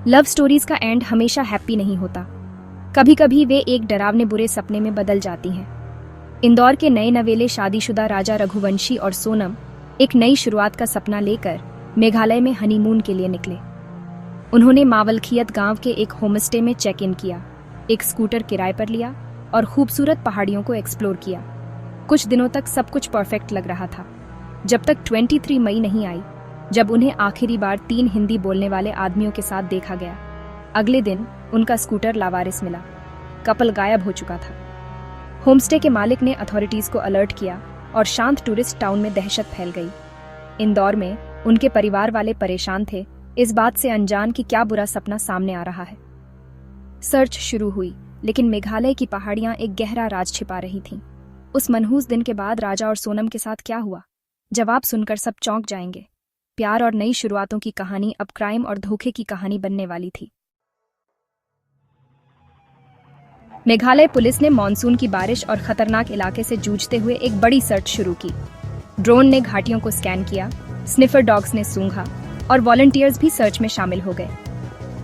Love stories का and हमेशा happy नहीं होता। कभी कभी वे एक डरावने बुरे सपने में बदल जाती हैं। इंदौर के नए नवेले शादीशुदा राजा रघुवंशी और सोनम एक नई शुरुआत का सपना लेकर मेघालय में हनीमून के लिए निकले। उन्होंने मावलखियत गांव के एक होमस्टे में चेक इन किया, एक स्कूटर किराए पर लिया और खूबसूरत पहाड़ियों को एक्सप्लोर किया। कुछ दिनों तक सब कुछ परफेक्ट लग रहा था, जब तक 23 मई नहीं आई, जब उन्हें आखिरी बार 3 हिंदी बोलने वाले आदमियों के साथ देखा गया। अगले दिन उनका स्कूटर लावारिस मिला। कपल गायब हो चुका था। होमस्टे के मालिक ने अथॉरिटीज को अलर्ट किया और शांत टूरिस्ट टाउन में दहशत फैल गई। इंदौर में उनके परिवार वाले परेशान थे, इस बात से अनजान कि क्या बुरा सपना सामने आ रहा है। सर्च शुरू हुई, लेकिन मेघालय की पहाड़ियां एक गहरा राज छिपा रही थीं। उस मनहूस दिन के बाद राजा और सोनम के साथ क्या हुआ, जवाब सुनकर सब चौंक जाएंगे। प्यार और नई शुरुआतों की कहानी अब क्राइम और धोखे की कहानी बनने वाली थी। मेघालय पुलिस ने मानसून की बारिश और खतरनाक इलाके से जूझते हुए एक बड़ी सर्च शुरू की। ड्रोन ने घाटियों को स्कैन किया, स्निफर डॉग्स ने सूंघा और वॉलंटियर्स भी सर्च में शामिल हो गए।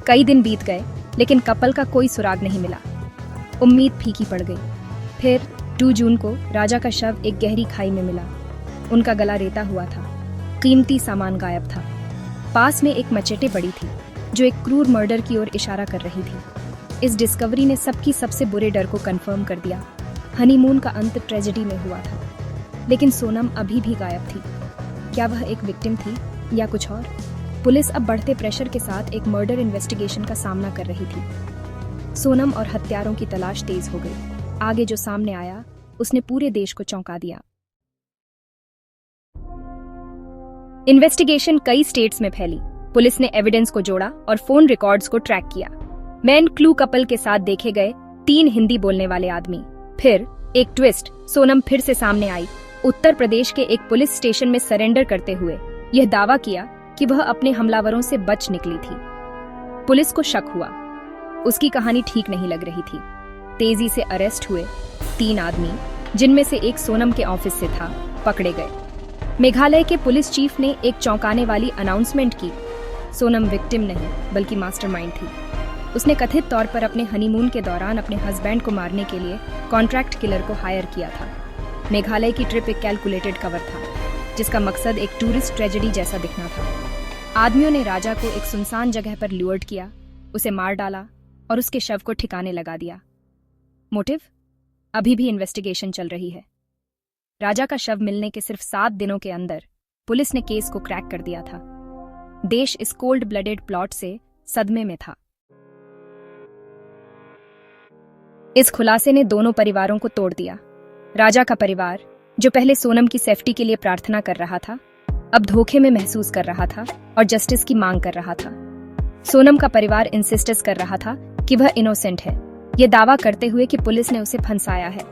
कई दिन बीत गए, लेकिन कपल का कोई सुराग नहीं मिला। उम्मीद फीकी पड़ गई। फिर 2 जून को राजा का शव एक गहरी खाई में मिला। उनका गला रेता हुआ था, कीमती सामान गायब था। पास में एक मचेटे पड़ी थी, जो एक क्रूर मर्डर की ओर इशारा कर रही थी। इस डिस्कवरी ने सबकी सबसे बुरे डर को कंफर्म कर दिया। हनीमून का अंत ट्रेजेडी में हुआ था, लेकिन सोनम अभी भी गायब थी। क्या वह एक विक्टिम थी या कुछ और? पुलिस अब बढ़ते प्रेशर के साथ एक मर्डर इन्वेस्टिगेशन का सामना कर रही थी। सोनम और हत्यारों की तलाश तेज हो गई। आगे जो सामने आया, उसने पूरे देश को चौंका दिया। इन्वेस्टिगेशन कई स्टेट्स में फैली। पुलिस ने एविडेंस को जोड़ा और फोन रिकॉर्ड्स को ट्रैक किया। मैन क्लू कपल के साथ देखे गए 3 हिंदी बोलने वाले आदमी। फिर एक ट्विस्ट, सोनम फिर से सामने आई। उत्तर प्रदेश के एक पुलिस स्टेशन में सरेंडर करते हुए यह दावा किया कि वह अपने हमलावरों से बच निकली थी। पुलिस को शक हुआ, उसकी कहानी ठीक नहीं लग रही थी। तेजी से अरेस्ट हुए 3 आदमी, जिनमें से एक सोनम के ऑफिस से था, पकड़े गए। मेघालय के पुलिस चीफ ने एक चौंकाने वाली अनाउंसमेंट की। सोनम विक्टिम नहीं, बल्कि मास्टरमाइंड थी। उसने कथित तौर पर अपने हनीमून के दौरान अपने हस्बैंड को मारने के लिए कॉन्ट्रैक्ट किलर को हायर किया था। मेघालय की ट्रिप एक कैलकुलेटेड कवर था, जिसका मकसद एक टूरिस्ट ट्रेजेडी जैसा दिखना था। आदमियों ने राजा को एक सुनसान जगह पर ल्यूर्ड किया, उसे मार डाला और उसके शव को ठिकाने लगा दिया। मोटिव? अभी भी इन्वेस्टिगेशन चल रही है। राजा का शव मिलने के सिर्फ 7 दिनों के अंदर पुलिस ने केस को क्रैक कर दिया था। देश इस कोल्ड ब्लडेड प्लॉट से सदमे में था। इस खुलासे ने दोनों परिवारों को तोड़ दिया। राजा का परिवार, जो पहले सोनम की सेफ्टी के लिए प्रार्थना कर रहा था, अब धोखे में महसूस कर रहा था और जस्टिस की मांग कर रहा था। सोनम का परिवार इंसिस्ट कर रहा था कि वह इनोसेंट है, ये दावा करते हुए कि पुलिस ने उसे फंसाया है।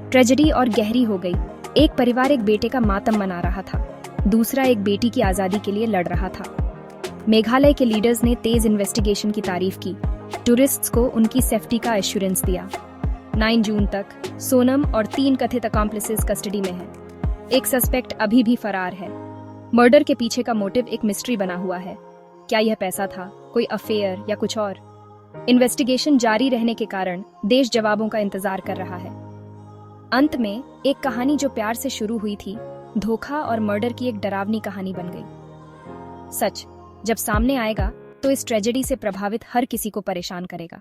ट्रेजेडी और गहरी हो गई। एक परिवार एक बेटे का मातम मना रहा था, दूसरा एक बेटी की आजादी के लिए लड़ रहा था। मेघालय के लीडर्स ने तेज इन्वेस्टिगेशन की तारीफ की, टूरिस्ट्स को उनकी सेफ्टी का एश्योरेंस दिया। 9 जून तक सोनम और 3 कथित अकॉम्प्लिसेस कस्टडी में हैं। एक सस्पेक्ट अभी भी फरार है। मर्डर के पीछे का मोटिव एक मिस्ट्री बना हुआ है। क्या यह पैसा था, कोई अफेयर या कुछ और? इन्वेस्टिगेशन जारी रहने के कारण देश जवाबों का इंतजार कर रहा है। अंत में एक कहानी जो प्यार से शुरू हुई थी, धोखा और मर्डर की एक डरावनी कहानी बन गई। सच जब सामने आएगा तो इस ट्रेजेडी से प्रभावित हर किसी को परेशान करेगा।